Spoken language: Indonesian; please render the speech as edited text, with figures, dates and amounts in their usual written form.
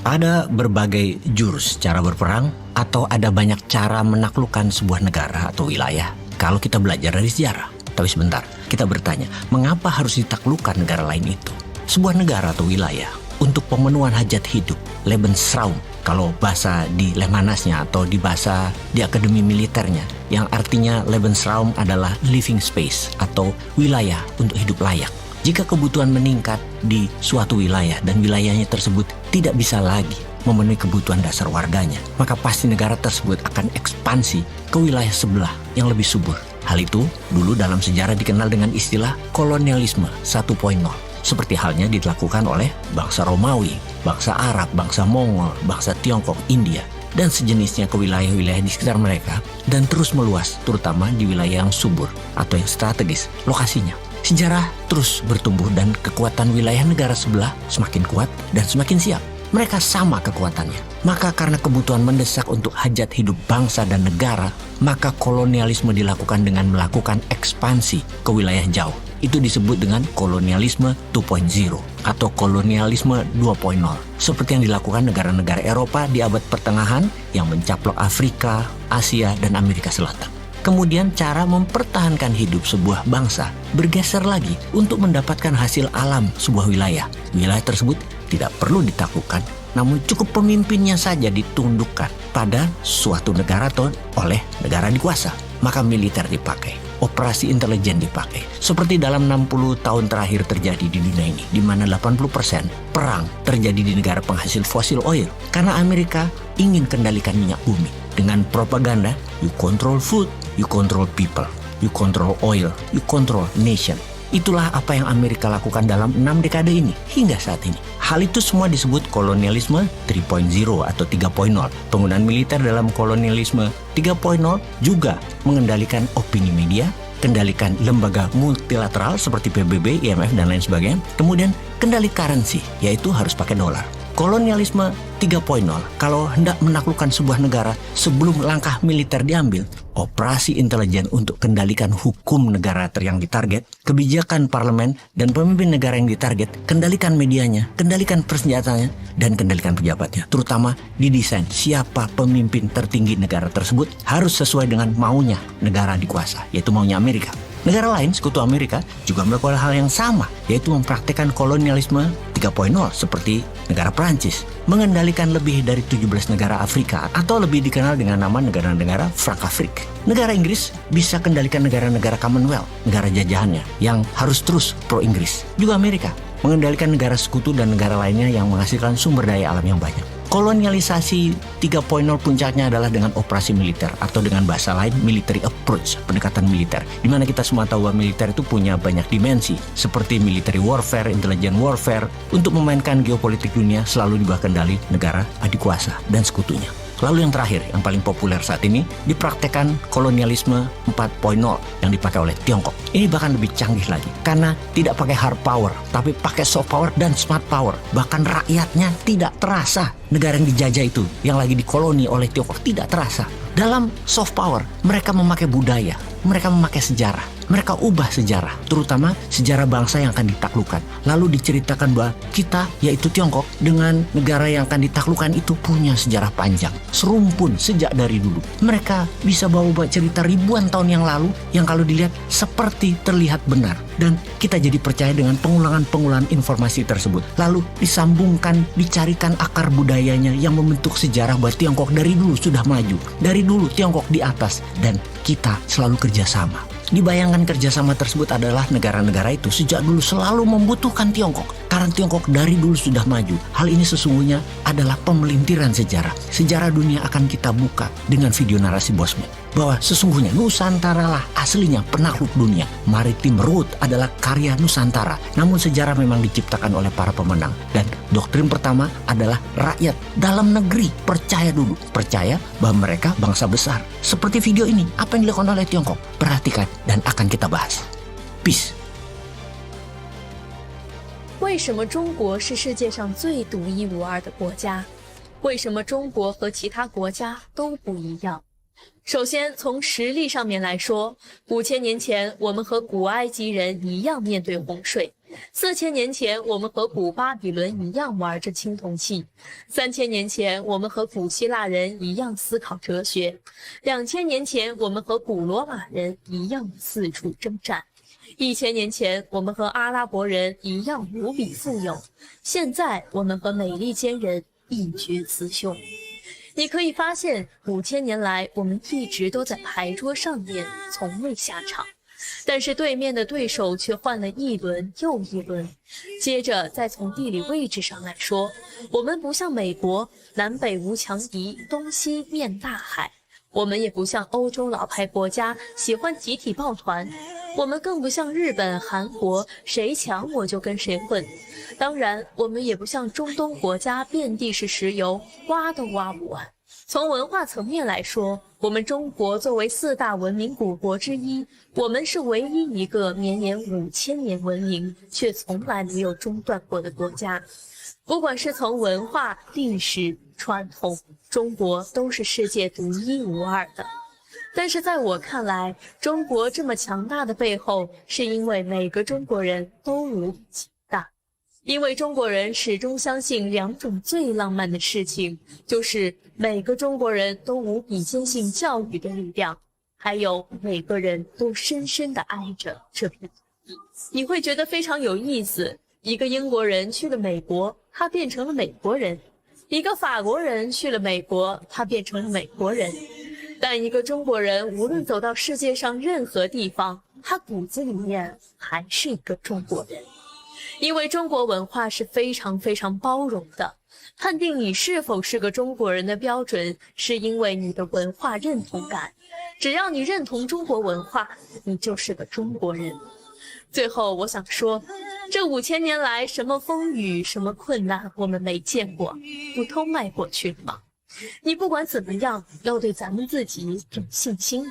Ada berbagai jurus cara berperang atau ada banyak cara menaklukkan sebuah negara atau wilayah kalau kita belajar dari sejarah. Tapi sebentar, kita bertanya, mengapa harus ditaklukkan negara lain itu? Sebuah negara atau wilayah untuk pemenuhan hajat hidup, Lebensraum, kalau bahasa di Lemanasnya atau di bahasa di akademi militernya, yang artinya Lebensraum adalah living space atau wilayah untuk hidup layak. Jika kebutuhan meningkat di suatu wilayah dan wilayahnya tersebut tidak bisa lagi memenuhi kebutuhan dasar warganya, maka pasti negara tersebut akan ekspansi ke wilayah sebelah yang lebih subur. Hal itu dulu dalam sejarah dikenal dengan istilah kolonialisme 1.0. Seperti halnya dilakukan oleh bangsa Romawi, bangsa Arab, bangsa Mongol, bangsa Tiongkok, India, dan sejenisnya ke wilayah-wilayah di sekitar mereka dan terus meluas, terutama di wilayah yang subur atau yang strategis lokasinya. Sejarah terus bertumbuh dan kekuatan wilayah negara sebelah semakin kuat dan semakin siap. Mereka sama kekuatannya. Maka karena kebutuhan mendesak untuk hajat hidup bangsa dan negara, maka kolonialisme dilakukan dengan melakukan ekspansi ke wilayah jauh. Itu disebut dengan kolonialisme 2.0 atau kolonialisme 2.0. Seperti yang dilakukan negara-negara Eropa di abad pertengahan yang mencaplok Afrika, Asia, dan Amerika Selatan. Kemudian cara mempertahankan hidup sebuah bangsa bergeser lagi untuk mendapatkan hasil alam sebuah wilayah. Wilayah tersebut tidak perlu ditaklukkan, namun cukup pemimpinnya saja ditundukkan pada suatu negara atau oleh negara dikuasa. Maka militer dipakai, operasi intelijen dipakai. Seperti dalam 60 tahun terakhir terjadi di dunia ini, di mana 80% perang terjadi di negara penghasil fosil oil. Karena Amerika ingin kendalikan minyak bumi. Dengan propaganda, you control food, you control people, you control oil, you control nation. Itulah apa yang Amerika lakukan dalam 6 dekade ini hingga saat ini. Hal itu semua disebut kolonialisme 3.0 atau 3.0. Penggunaan militer dalam kolonialisme 3.0 juga mengendalikan opini media, kendalikan lembaga multilateral seperti PBB, IMF, dan lain sebagainya. Kemudian kendali currency, yaitu harus pakai dolar. Kolonialisme 3.0, kalau hendak menaklukkan sebuah negara sebelum langkah militer diambil, operasi intelijen untuk kendalikan hukum negara yang ditarget, kebijakan parlemen dan pemimpin negara yang ditarget, kendalikan medianya, kendalikan persenjataannya, dan kendalikan pejabatnya. Terutama didesain siapa pemimpin tertinggi negara tersebut harus sesuai dengan maunya negara dikuasa, yaitu maunya Amerika. Negara lain, sekutu Amerika, juga melakukan hal yang sama, yaitu mempraktikkan kolonialisme 3.0 seperti negara Prancis, mengendalikan lebih dari 17 negara Afrika atau lebih dikenal dengan nama negara-negara Frankafrik. Negara Inggris bisa kendalikan negara-negara Commonwealth, negara jajahannya, yang harus terus pro-Inggris. Juga Amerika, mengendalikan negara sekutu dan negara lainnya yang menghasilkan sumber daya alam yang banyak. Kolonialisasi 3.0 puncaknya adalah dengan operasi militer atau dengan bahasa lain military approach, pendekatan militer. Di mana kita semua tahu bahwa militer itu punya banyak dimensi seperti military warfare, intelligent warfare. Untuk memainkan geopolitik dunia selalu di bawah kendali negara adikuasa dan sekutunya. Lalu yang terakhir, yang paling populer saat ini, dipraktekkan kolonialisme 4.0 yang dipakai oleh Tiongkok. Ini bahkan lebih canggih lagi, karena tidak pakai hard power, tapi pakai soft power dan smart power. Bahkan rakyatnya tidak terasa. Negara yang dijajah itu, yang lagi dikoloni oleh Tiongkok, tidak terasa. Dalam soft power, mereka memakai budaya, mereka memakai sejarah, mereka ubah sejarah, terutama sejarah bangsa yang akan ditaklukkan. Lalu diceritakan bahwa kita, yaitu Tiongkok, dengan negara yang akan ditaklukkan itu punya sejarah panjang, serumpun sejak dari dulu. Mereka bisa bawa cerita ribuan tahun yang lalu, yang kalau dilihat seperti terlihat benar. Dan kita jadi percaya dengan pengulangan-pengulangan informasi tersebut. Lalu disambungkan, dicarikan akar budayanya yang membentuk sejarah bahwa Tiongkok dari dulu sudah maju. Dari dulu Tiongkok di atas dan kita selalu kerjasama. Dibayangkan kerjasama tersebut adalah negara-negara itu sejak dulu selalu membutuhkan Tiongkok. Karena Tiongkok dari dulu sudah maju. Hal ini sesungguhnya adalah pemelintiran sejarah. Sejarah dunia akan kita buka dengan video narasi Bosman. Bahwa sesungguhnya Nusantara lah aslinya penakluk dunia. Maritim Route adalah karya Nusantara. Namun sejarah memang diciptakan oleh para pemenang. Dan doktrin pertama adalah rakyat dalam negeri percaya dulu. Percaya bahwa mereka bangsa besar. Seperti video ini, apa yang dilakukan oleh Tiongkok? Perhatikan dan akan kita bahas. Peace. 为什么中国是世界上最独一无二的国家？为什么中国和其他国家都不一样？首先，从实力上面来说，5000年前我们和古埃及人一样面对洪水， 4000年前，我们和古巴比伦一样玩着青铜器；3000年前，我们和古希腊人一样思考哲学；2000年前，我们和古罗马人一样四处征战；1000年前，我们和阿拉伯人一样无比富有；现在，我们和美利坚人一决雌雄。你可以发现，5000年来，我们一直都在牌桌上面，从未下场。但是对面的对手却换了一轮又一轮。接着再从地理位置上来说，我们不像美国，南北无强敌，东西面大海；我们也不像欧洲老牌国家，喜欢集体抱团；我们更不像日本、韩国，谁强我就跟谁混。当然，我们也不像中东国家，遍地是石油，挖都挖不完。从文化层面来说，我们中国作为4大文明古国之一，我们是唯一一个绵延5000年文明却从来没有中断过的国家。不管是从文化、历史、传统，中国都是世界独一无二的。但是在我看来，中国这么强大的背后，是因为每个中国人都无比强大。因为中国人始终相信2种最浪漫的事情，就是每个中国人都无比坚信教育的力量，还有每个人都深深地爱着这片土地。你会觉得非常有意思，一个英国人去了美国，他变成了美国人；一个法国人去了美国，他变成了美国人。但一个中国人无论走到世界上任何地方，他骨子里面还是一个中国人。因为中国文化是非常非常包容的，判定你是否是个中国人的标准，是因为你的文化认同感。只要你认同中国文化，你就是个中国人。最后我想说，这5000年来，什么风雨，什么困难，我们没见过，不都迈过去了吗？你不管怎么样，要对咱们自己有信心。